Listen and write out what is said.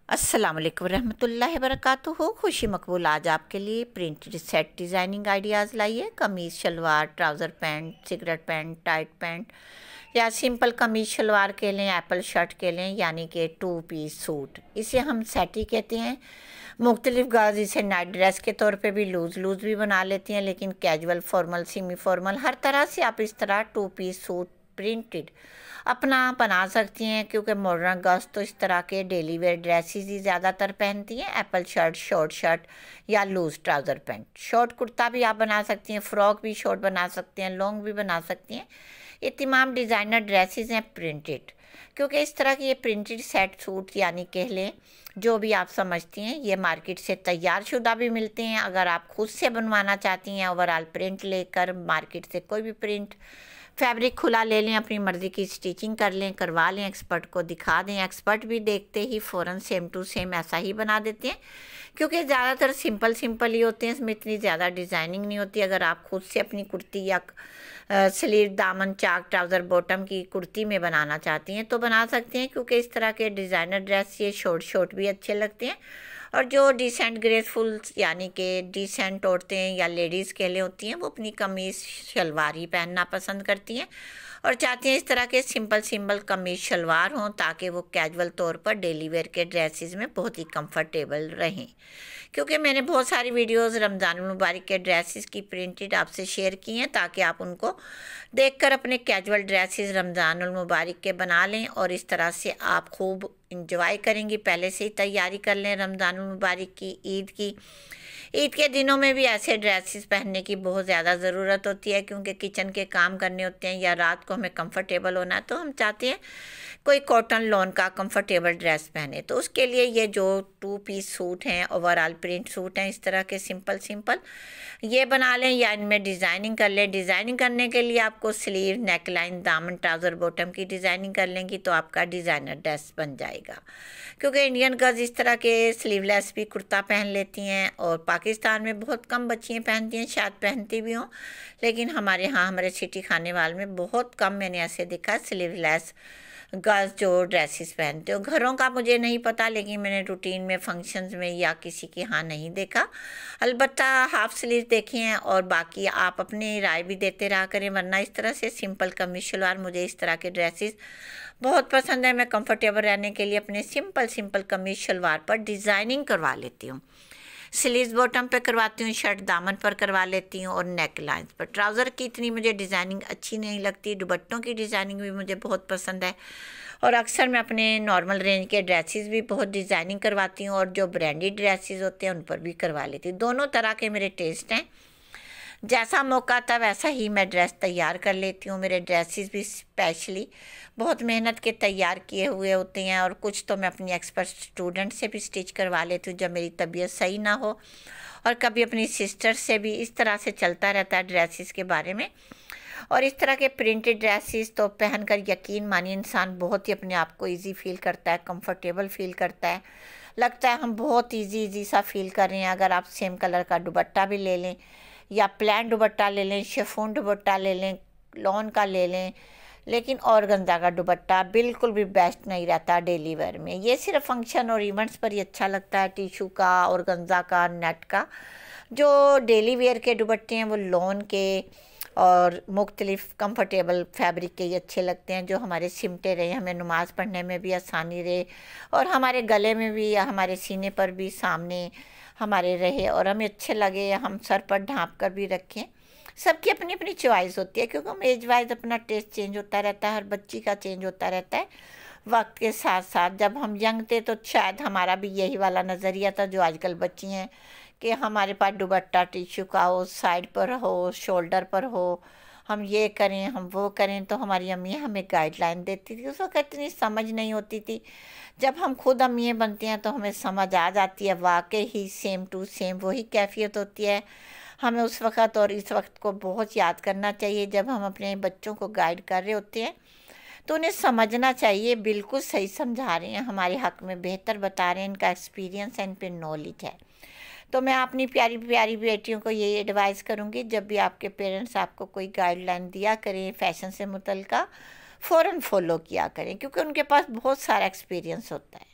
अस्सलाम वालेकुम रहमतुल्लाहि वबरकातुहू। खुशी मकबूल आज आपके लिए प्रिंटेड सेट डिज़ाइनिंग आइडियाज़ लाई है। Kameez shalwar, trouser pant, cigarette pant, tight pant या सिंपल कमीज़ शलवार के लें, एप्पल शर्ट के लें, यानी कि 2 पीस सूट, इसे हम सेट ही कहते हैं। मुख्तलिफ गर्ल्स इसे नाइट ड्रेस के तौर पे भी लूज़ भी बना लेती हैं, लेकिन कैजुअल, फॉर्मल, सेमी फॉर्मल हर तरह से आप इस तरह 2 पीस सूट प्रिंटेड अपना बना सकती हैं। क्योंकि मॉडर्न गर्ल्स तो इस तरह के डेली वेयर ड्रेसेस ही ज़्यादातर पहनती हैं। एप्पल शर्ट, शॉर्ट शर्ट या loose trouser pant, short kurta भी आप बना सकती हैं, फ्रॉक भी शॉर्ट बना सकती हैं, लॉन्ग भी बना सकती हैं। ये तमाम डिज़ाइनर ड्रेसेस हैं प्रिंटेड। क्योंकि इस तरह के ये प्रिंटेड सेट सूट यानी कह लें जो भी आप समझती हैं, ये मार्केट से तैयार शुदा भी मिलते हैं। अगर आप खुद से बनवाना चाहती हैं ओवरऑल प्रिंट लेकर, मार्केट से कोई भी प्रिंट फैब्रिक खुला ले लें, अपनी मर्ज़ी की स्टिचिंग कर लें, करवा लें, एक्सपर्ट को दिखा दें। एक्सपर्ट भी देखते ही फ़ौरन सेम टू सेम ऐसा ही बना देते हैं। क्योंकि ज़्यादातर सिंपल ही होते हैं, इसमें इतनी ज़्यादा डिज़ाइनिंग नहीं होती। अगर आप खुद से अपनी कुर्ती या स्लीव, दामन, चाक, ट्राउज़र, बॉटम की कुर्ती में बनाना चाहती हैं तो बना सकते हैं। क्योंकि इस तरह के डिज़ाइनर ड्रेस ये शॉर्ट भी अच्छे लगते हैं। और जो डिसेंट ग्रेसफुल यानी कि डिसेंट औरतें या लेडीज़ के लिए होती हैं, वो अपनी कमीज़ शलवार ही पहनना पसंद करती हैं और चाहती हैं इस तरह के सिंपल कमीज़ शलवार हों, ताकि वो कैजुअल तौर पर डेली वेयर के ड्रेसेस में बहुत ही कंफर्टेबल रहें। क्योंकि मैंने बहुत सारी वीडियोस रमज़ान मुबारक के ड्रेसेस की प्रिंटेड आपसे शेयर की हैं, ताकि आप उनको देखकर अपने कैजुअल ड्रेसेस रमज़ान मुबारक के बना लें और इस तरह से आप खूब इंजॉय करेंगी। पहले से ही तैयारी कर लें रमज़ान मुबारक की, ईद की। ईद के दिनों में भी ऐसे ड्रेसेस पहनने की बहुत ज़्यादा ज़रूरत होती है, क्योंकि किचन के काम करने होते हैं या रात को हमें कंफर्टेबल होना है, तो हम चाहते हैं कोई कॉटन लॉन का कंफर्टेबल ड्रेस पहने। तो उसके लिए ये जो 2 पीस सूट हैं, ओवरऑल प्रिंट सूट हैं, इस तरह के सिंपल ये बना लें या इनमें डिज़ाइनिंग कर लें। डिज़ाइनिंग करने के लिए आपको स्लीव, नेक लाइन, दामन, ट्राउज़र, बॉटम की डिज़ाइनिंग कर लेंगी तो आपका डिज़ाइनर ड्रेस बन जाएगा। क्योंकि इंडियन गर्ल्स इस तरह के स्लीवलेस भी कुर्ता पहन लेती हैं और पाकिस्तान में बहुत कम बच्चियाँ पहनती हैं, शायद पहनती भी हों, लेकिन हमारे यहाँ हमारे सिटी खाने वाले में बहुत कम मैंने ऐसे देखा स्लीवलेस गर्ल्स जो ड्रेसेस पहनते हो। घरों का मुझे नहीं पता, लेकिन मैंने रूटीन में, फंक्शंस में या किसी के यहाँ नहीं देखा। अलबत्ता हाफ स्लीव देखे हैं और बाकी आप अपनी राय भी देते रहा करें। वरना इस तरह से सिंपल कमीज शलवार, मुझे इस तरह के ड्रेसेस बहुत पसंद है। मैं कंफर्टेबल रहने के लिए अपने सिंपल कमीज शलवार पर डिज़ाइनिंग करवा लेती हूँ। स्लीव्स बॉटम पे करवाती हूँ, शर्ट दामन पर करवा लेती हूँ और नेक लाइंस पर। ट्राउज़र की इतनी मुझे डिज़ाइनिंग अच्छी नहीं लगती। दुपट्टों की डिज़ाइनिंग भी मुझे बहुत पसंद है और अक्सर मैं अपने नॉर्मल रेंज के ड्रेसेस भी बहुत डिज़ाइनिंग करवाती हूँ और जो ब्रांडेड ड्रेसेस होते हैं उन पर भी करवा लेती हूँ। दोनों तरह के मेरे टेस्ट हैं, जैसा मौका आता वैसा ही मैं ड्रेस तैयार कर लेती हूँ। मेरे ड्रेसेस भी स्पेशली बहुत मेहनत के तैयार किए हुए होते हैं और कुछ तो मैं अपनी एक्सपर्ट स्टूडेंट से भी स्टिच करवा लेती हूँ जब मेरी तबीयत सही ना हो, और कभी अपनी सिस्टर से भी। इस तरह से चलता रहता है ड्रेसेस के बारे में। और इस तरह के प्रिंटेड ड्रेसेस तो पहनकर यकीन मानिए इंसान बहुत ही अपने आप को ईजी फील करता है, कंफर्टेबल फील करता है, लगता है हम बहुत ईजी सा फील कर रहे हैं। अगर आप सेम कलर का दुपट्टा भी ले लें या प्लेन दुपट्टा ले लें, शिफॉन दुपट्टा ले लें, लॉन का ले लें, लेकिन ऑर्गेन्जा का दुपट्टा बिल्कुल भी बेस्ट नहीं रहता डेली वेयर में। ये सिर्फ फंक्शन और इवेंट्स पर ही अच्छा लगता है। टिशू का, ऑर्गेन्जा का, नेट का। जो डेली वेयर के दुपट्टे हैं वो लॉन के और मुख्तलिफ कंफर्टेबल फैब्रिक के ही अच्छे लगते हैं, जो हमारे सिमटे रहे, हमें नमाज़ पढ़ने में भी आसानी रहे और हमारे गले में भी या हमारे सीने पर भी सामने हमारे रहे और हमें अच्छे लगे, हम सर पर ढाँप कर भी रखें। सबकी अपनी अपनी चॉइस होती है, क्योंकि हम एज वाइज अपना टेस्ट चेंज होता रहता है, हर बच्ची का चेंज होता रहता है वक्त के साथ साथ। जब हम यंग थे तो शायद हमारा भी यही वाला नज़रिया था जो आजकल बच्ची हैं, कि हमारे पास दुपट्टा टिश्यू का हो, साइड पर हो, शोल्डर पर हो, हम ये करें, हम वो करें। तो हमारी अम्मी हमें गाइडलाइन देती थी। उस वक्त इतनी समझ नहीं होती थी। जब हम खुद अम्मियाँ बनती हैं तो हमें समझ आ जाती है, वाकई ही सेम टू सेम वही कैफियत होती है। हमें उस वक़्त और इस वक्त को बहुत याद करना चाहिए। जब हम अपने बच्चों को गाइड कर रहे होते हैं तो उन्हें समझना चाहिए बिल्कुल सही समझा रहे हैं, हमारे हक़ में बेहतर बता रहे हैं, इनका एक्सपीरियंस है, इन पर नॉलेज है। तो मैं अपनी प्यारी प्यारी बेटियों को यही एडवाइस करूँगी, जब भी आपके पेरेंट्स आपको कोई गाइडलाइन दिया करें फैशन से मुतल्लिका, फ़ौरन फॉलो किया करें, क्योंकि उनके पास बहुत सारा एक्सपीरियंस होता है।